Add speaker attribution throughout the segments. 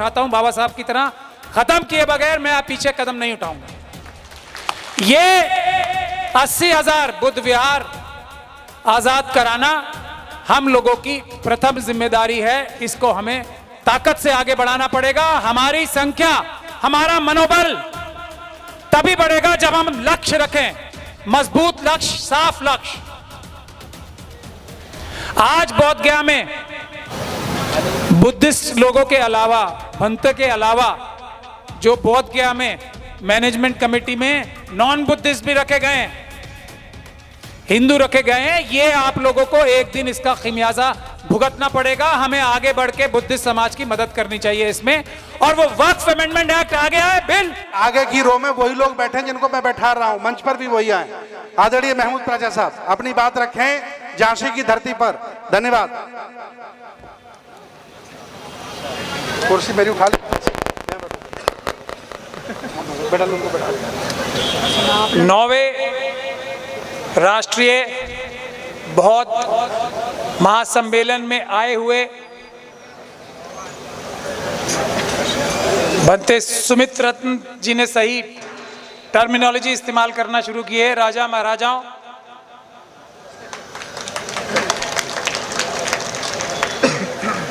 Speaker 1: उठाता हूं बाबा साहब की तरह, खत्म किए बगैर मैं पीछे कदम नहीं उठाऊंगा। ये 80,000 बुद्ध विहार आजाद कराना हम लोगों की प्रथम जिम्मेदारी है। इसको हमें ताकत से आगे बढ़ाना पड़ेगा। हमारी संख्या, हमारा मनोबल तभी बढ़ेगा जब हम लक्ष्य रखें, मजबूत लक्ष्य, साफ लक्ष्य। आज बोध गया में बुद्धिस्ट लोगों के अलावा, भंते के अलावा, जो बोध गया में मैनेजमेंट कमेटी में नॉन बुद्धिस्ट भी रखे गए हैं, हिंदू रखे गए हैं। ये आप लोगों को एक दिन इसका खमियाजा भुगतना पड़ेगा। हमें आगे बढ़ के बुद्धिस्ट समाज की मदद करनी चाहिए इसमें। और वो वक्फ अमेंडमेंट एक्ट आ गया है बिल,
Speaker 2: आगे की रो में वही लोग बैठे हैं जिनको मैं बैठा रहा हूं, मंच पर भी वही आए। आदरणीय महमूद प्राचा साहब अपनी बात रखें झांसी की धरती पर। धन्यवाद। कुर्सी मेरी उठा ली, बैठा लो, बैठा लो।
Speaker 1: 9वें राष्ट्रीय बौद्ध महासम्मेलन में आए हुए भंते सुमित रत्न जी ने सही टर्मिनोलॉजी इस्तेमाल करना शुरू की है। राजा महाराजाओं,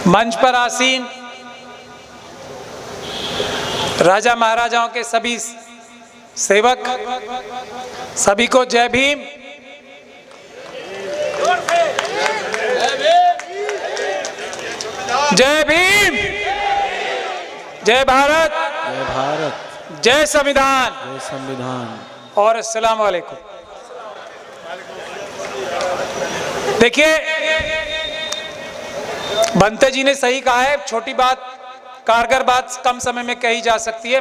Speaker 1: मंच पर आसीन राजा महाराजाओं के सभी सेवक, सभी को जय भीम। जय भीम, जय भारत,
Speaker 3: जय भारत,
Speaker 1: जय संविधान,
Speaker 3: जय संविधान
Speaker 1: और अस्सलाम वालेकुम। देखिए, भंते जी ने सही कहा है, छोटी बात, कारगर बात कम समय में कही जा सकती है।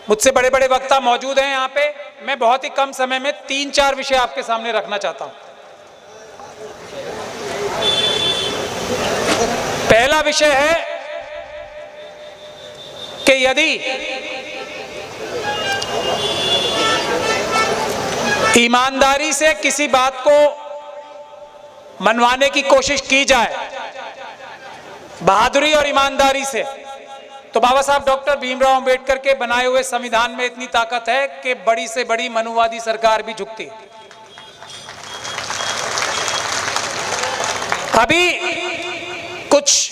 Speaker 1: मुझसे बड़े बड़े वक्ता मौजूद हैं यहाँ पे, मैं बहुत ही कम समय में 3-4 विषय आपके सामने रखना चाहता हूं। पहला विषय है कि यदि ईमानदारी से किसी बात को मनवाने की कोशिश की जाए, बहादुरी और ईमानदारी से, तो बाबा साहब डॉक्टर भीमराव अंबेडकर के बनाए हुए संविधान में इतनी ताकत है कि बड़ी से बड़ी मनुवादी सरकार भी झुकती है। अभी कुछ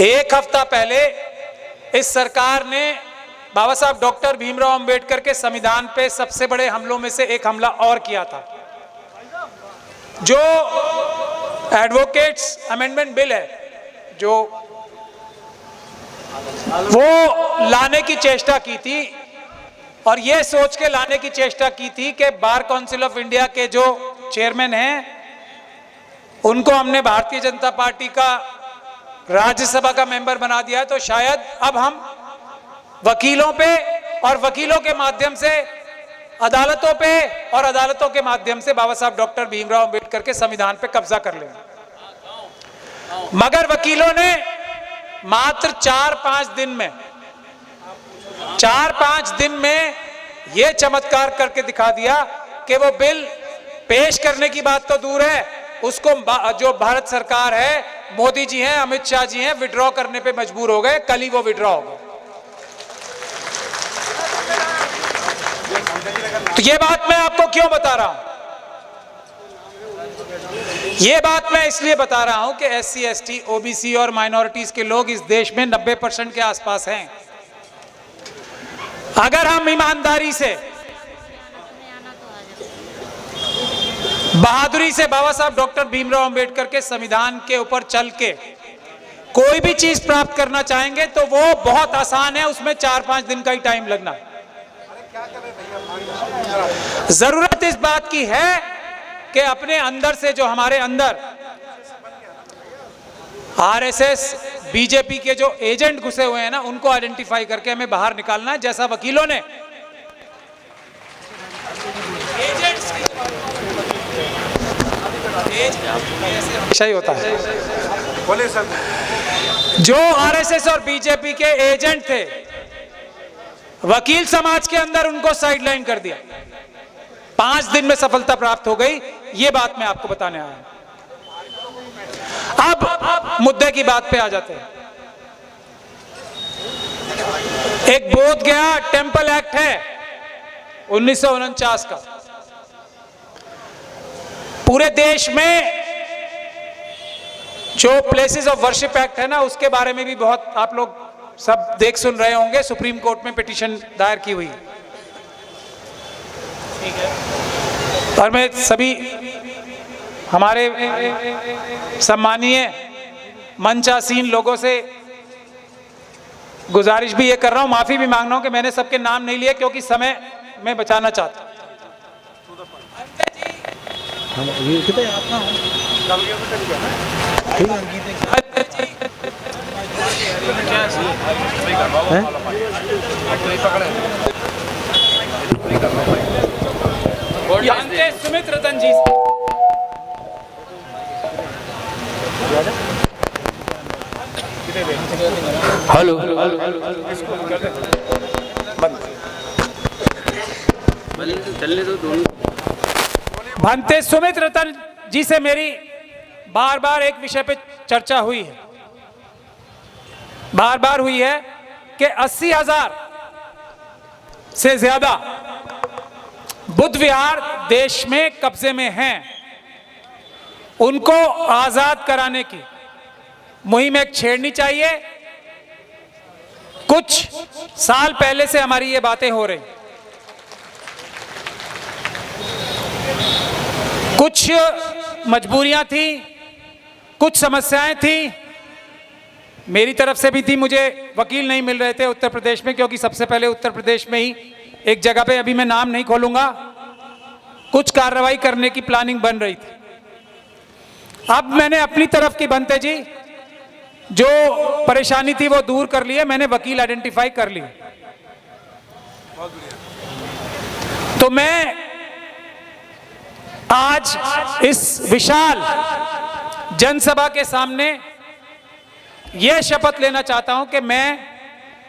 Speaker 1: एक हफ्ता पहले इस सरकार ने बाबा साहब डॉक्टर भीमराव अंबेडकर के संविधान पे सबसे बड़े हमलों में से एक हमला और किया था। जो एडवोकेट्स अमेंडमेंट बिल है, जो वो लाने की चेष्टा की थी, और ये सोच के लाने की चेष्टा की थी कि बार काउंसिल ऑफ इंडिया के जो चेयरमैन हैं उनको हमने भारतीय जनता पार्टी का राज्यसभा का मेंबर बना दिया है, तो शायद अब हम वकीलों पे और वकीलों के माध्यम से अदालतों पे और अदालतों के माध्यम से बाबा साहब डॉक्टर भीमराव अंबेडकर के संविधान पे कब्जा कर लेंगे। मगर वकीलों ने मात्र 4-5 दिन में यह चमत्कार करके दिखा दिया कि वो बिल पेश करने की बात तो दूर है, उसको जो भारत सरकार है, मोदी जी हैं, अमित शाह जी हैं, विड्रॉ करने पे मजबूर हो गए। कल ही वो विड्रॉ हो गए। तो ये बात मैं आपको क्यों बता रहा हूं? ये बात मैं इसलिए बता रहा हूं कि SC, ST, OBC और माइनॉरिटीज के लोग इस देश में 90% के आसपास हैं। अगर हम ईमानदारी से, बहादुरी से बाबा साहब डॉक्टर भीमराव अंबेडकर के संविधान के ऊपर चल के कोई भी चीज प्राप्त करना चाहेंगे तो वो बहुत आसान है, उसमें 4-5 दिन का ही टाइम लगना। जरूरत इस बात की है कि अपने अंदर से, जो हमारे अंदर RSS, BJP के जो एजेंट घुसे हुए हैं ना, उनको आइडेंटिफाई करके हमें बाहर निकालना है, जैसा वकीलों ने ऐसा ही होता है।
Speaker 2: बोले सर,
Speaker 1: जो RSS और BJP के एजेंट थे, वकील समाज के अंदर उनको साइडलाइन कर दिया। 5 दिन में सफलता प्राप्त हो गई। ये बात मैं आपको बताने आया हूं। अब मुद्दे की बात पे आ जाते हैं। एक बोध गया टेम्पल एक्ट है 1949 का। पूरे देश में जो प्लेसेस ऑफ वर्शिप एक्ट है ना, उसके बारे में भी बहुत आप लोग सब देख सुन रहे होंगे। सुप्रीम कोर्ट में पिटीशन दायर की हुई। और मैं सभी हमारे सम्मानीय मंचासीन लोगों से गुजारिश भी ये कर रहा हूं, माफी भी मांग रहा हूं कि मैंने सबके नाम नहीं लिए, क्योंकि समय मैं बचाना चाहता हूं। सुमित रतन जी,
Speaker 3: हेलो
Speaker 1: भंते सुमित रतन जी से मेरी बार बार एक विषय पे चर्चा हुई है, बार बार हुई है कि 80,000 से ज्यादा बुद्ध विहार देश में कब्जे में हैं। उनको आजाद कराने की मुहिम एक छेड़नी चाहिए। कुछ साल पहले से हमारी ये बातें हो रही, कुछ मजबूरियां थी, कुछ समस्याएं थी, मेरी तरफ से भी थी। मुझे वकील नहीं मिल रहे थे उत्तर प्रदेश में, क्योंकि सबसे पहले उत्तर प्रदेश में ही एक जगह पे, अभी मैं नाम नहीं खोलूंगा, कुछ कार्रवाई करने की प्लानिंग बन रही थी। अब मैंने अपनी तरफ की बनते जी जो परेशानी थी वो दूर कर लिए, मैंने वकील आइडेंटिफाई कर लिए। तो मैं आज इस विशाल जनसभा के सामने यह शपथ लेना चाहता हूं कि मैं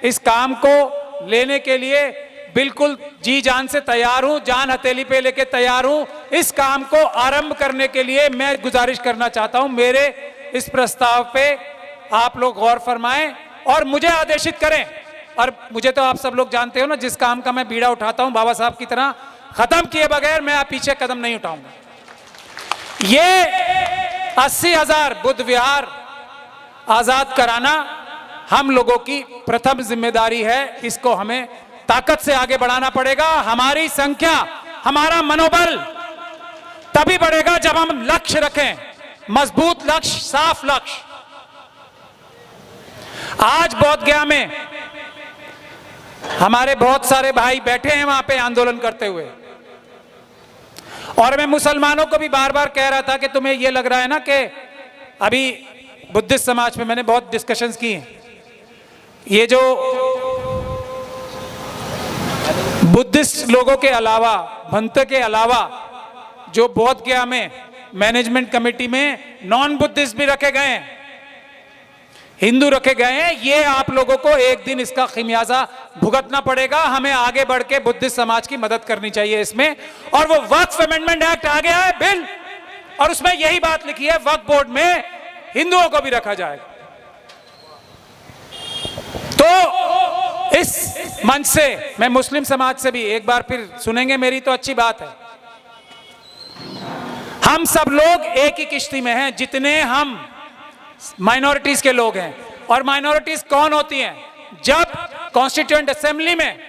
Speaker 1: इस काम को लेने के लिए बिल्कुल जी जान से तैयार हूं, जान हथेली पे लेके तैयार हूं। इस काम को आरंभ करने के लिए मैं गुजारिश करना चाहता हूं, मेरे इस प्रस्ताव पे आप लोग गौर फरमाएं और मुझे आदेशित करें। और मुझे तो आप सब लोग जानते हो ना, जिस काम का मैं बीड़ा उठाता हूं बाबा साहब की तरह, खत्म किए बगैर मैं पीछे कदम नहीं उठाऊंगा। ये 80,000 बुद्ध विहार आजाद कराना हम लोगों की प्रथम जिम्मेदारी है। इसको हमें ताकत से आगे बढ़ाना पड़ेगा। हमारी संख्या, हमारा मनोबल तभी बढ़ेगा जब हम लक्ष्य रखें, मजबूत लक्ष्य, साफ लक्ष्य। आज बोध गया में हमारे बहुत सारे भाई बैठे हैं वहां पे आंदोलन करते हुए, और मैं मुसलमानों को भी बार बार कह रहा था कि तुम्हें यह लग रहा है ना कि अभी बुद्धिस्ट समाज में मैंने बहुत डिस्कशंस की हैं, ये जो बुद्धिस्ट लोगों के अलावा, भंत के अलावा जो बोध गया में मैनेजमेंट कमेटी में नॉन बुद्धिस्ट भी रखे गए हैं, हिंदू रखे गए हैं, ये आप लोगों को एक दिन इसका खमियाजा भुगतना पड़ेगा। हमें आगे बढ़ के बुद्धिस्ट समाज की मदद करनी चाहिए इसमें। और वो वक्फ अमेंडमेंट एक्ट आ गया है बिल, और उसमें यही बात लिखी है वक्फ बोर्ड में हिंदुओं को भी रखा जाएगा। तो इस मंच से मैं मुस्लिम समाज से भी एक बार फिर सुनेंगे मेरी, तो अच्छी बात है। हम सब लोग एक ही किश्ती में हैं, जितने हम माइनॉरिटीज के लोग हैं। और माइनॉरिटीज कौन होती हैं? जब कॉन्स्टिट्यूएंट असेंबली में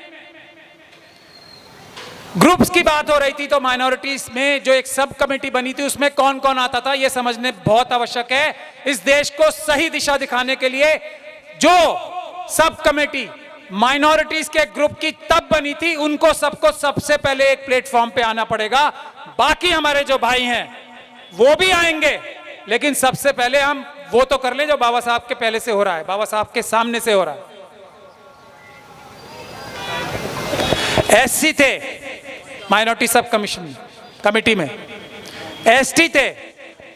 Speaker 1: ग्रुप्स की बात हो रही थी तो माइनॉरिटीज में जो एक सब कमेटी बनी थी उसमें कौन कौन आता था, यह समझने बहुत आवश्यक है। इस देश को सही दिशा दिखाने के लिए जो सब कमेटी माइनॉरिटीज के ग्रुप की तब बनी थी, उनको सबको सबसे पहले एक प्लेटफॉर्म पे आना पड़ेगा। बाकी हमारे जो भाई हैं वो भी आएंगे, लेकिन सबसे पहले हम वो तो कर लें जो बाबा साहब के पहले से हो रहा है, बाबा साहब के सामने से हो रहा है। एससी थे माइनॉरिटी सब कमीशन कमेटी में, एसटी थे,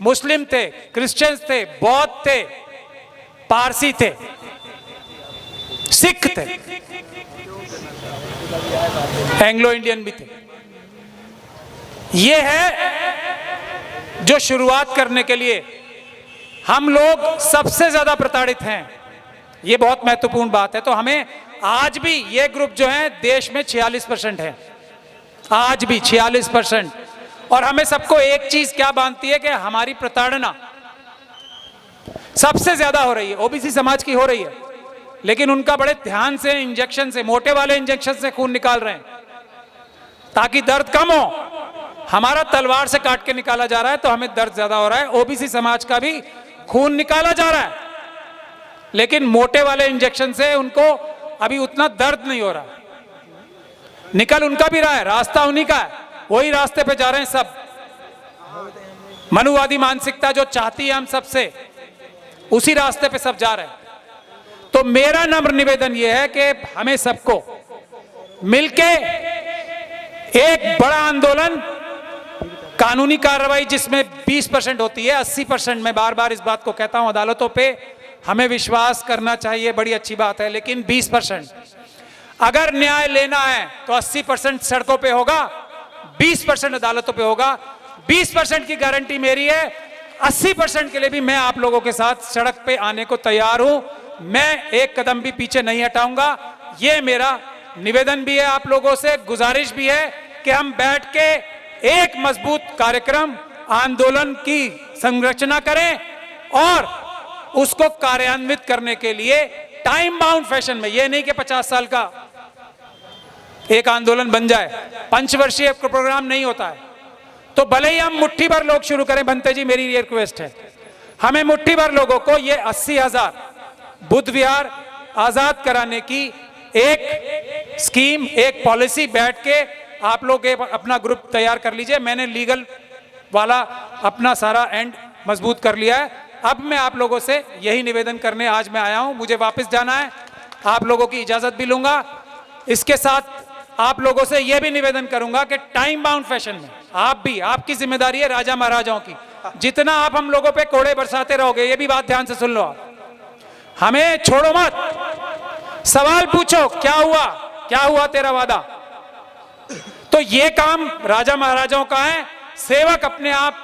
Speaker 1: मुस्लिम थे, क्रिश्चियंस थे, बौद्ध थे, पारसी थे, सिख थे, एंग्लो इंडियन भी थे। ये है जो शुरुआत करने के लिए हम लोग सबसे ज्यादा प्रताड़ित हैं। ये बहुत महत्वपूर्ण बात है। तो हमें आज भी ये ग्रुप जो है देश में 46% है, आज भी 46%। और हमें सबको एक चीज क्या बांधती है कि हमारी प्रताड़ना सबसे ज्यादा हो रही है, ओबीसी समाज की हो रही है, लेकिन उनका बड़े ध्यान से इंजेक्शन से, मोटे वाले इंजेक्शन से खून निकाल रहे हैं ताकि दर्द कम हो। हमारा तलवार से काट के निकाला जा रहा है तो हमें दर्द ज्यादा हो रहा है। ओबीसी समाज का भी खून निकाला जा रहा है, लेकिन मोटे वाले इंजेक्शन से उनको अभी उतना दर्द नहीं हो रहा। निकल उनका भी रहा है, रास्ता उन्हीं का है, वही रास्ते पे जा रहे हैं सब। मनुवादी मानसिकता जो चाहती है हम सबसे, उसी रास्ते पे सब जा रहे हैं। तो मेरा नम्र निवेदन यह है कि हमें सबको मिलके एक बड़ा आंदोलन, कानूनी कार्रवाई जिसमें 20% होती है, 80% में बार बार इस बात को कहता हूं, अदालतों पे हमें विश्वास करना चाहिए, बड़ी अच्छी बात है, लेकिन 20% अगर न्याय लेना है तो 80% सड़कों पे होगा, 20% अदालतों पे होगा। 20% की गारंटी मेरी है, 80% के लिए भी मैं आप लोगों के साथ सड़क पे आने को तैयार हूं। मैं एक कदम भी पीछे नहीं हटाऊंगा। ये मेरा निवेदन भी है आप लोगों से, गुजारिश भी है कि हम बैठ के एक मजबूत कार्यक्रम, आंदोलन की संरचना करें और उसको कार्यान्वित करने के लिए टाइम बाउंड फैशन में, यह नहीं कि 50 साल का एक आंदोलन बन जाए, पंचवर्षीय प्रोग्राम नहीं होता है। तो भले ही हम मुट्ठी भर लोग शुरू करें, बनते जी मेरी ये रिक्वेस्ट है, हमें मुट्ठी भर लोगों को ये 80,000 बुद्ध विहार आजाद कराने की एक स्कीम, एक पॉलिसी बैठ के आप लोग अपना ग्रुप तैयार कर लीजिए। मैंने लीगल वाला अपना सारा एंड मजबूत कर लिया है। अब मैं आप लोगों से यही निवेदन करने आज मैं आया हूं। मुझे वापस जाना है, आप लोगों की इजाजत भी लूंगा। इसके साथ आप लोगों से यह भी निवेदन करूंगा कि टाइम बाउंड फैशन में आप भी, आपकी जिम्मेदारी है राजा महाराजाओं की, जितना आप हम लोगों पे कोड़े बरसाते रहोगे, ये भी बात ध्यान से सुन लो आप, हमें छोड़ो मत, सवाल पूछो क्या हुआ तेरा वादा। तो ये काम राजा महाराजाओं का है। सेवक अपने आप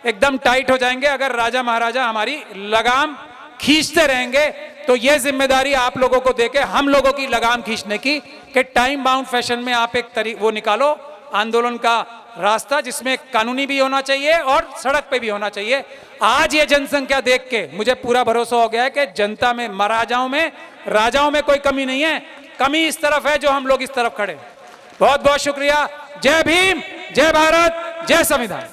Speaker 1: एकदम टाइट हो जाएंगे अगर राजा महाराजा हमारी लगाम खींचते रहेंगे। तो ये जिम्मेदारी आप लोगों को देके हम लोगों की लगाम खींचने की, कि टाइम बाउंड फैशन में आप एक वो निकालो आंदोलन का रास्ता, जिसमें कानूनी भी होना चाहिए और सड़क पे भी होना चाहिए। आज ये जनसंख्या देख के मुझे पूरा भरोसा हो गया है कि जनता में, महाराजाओं में, राजाओं में कोई कमी नहीं है, कमी इस तरफ है जो हम लोग इस तरफ खड़े। बहुत बहुत शुक्रिया। जय भीम, जय भारत, जय संविधान।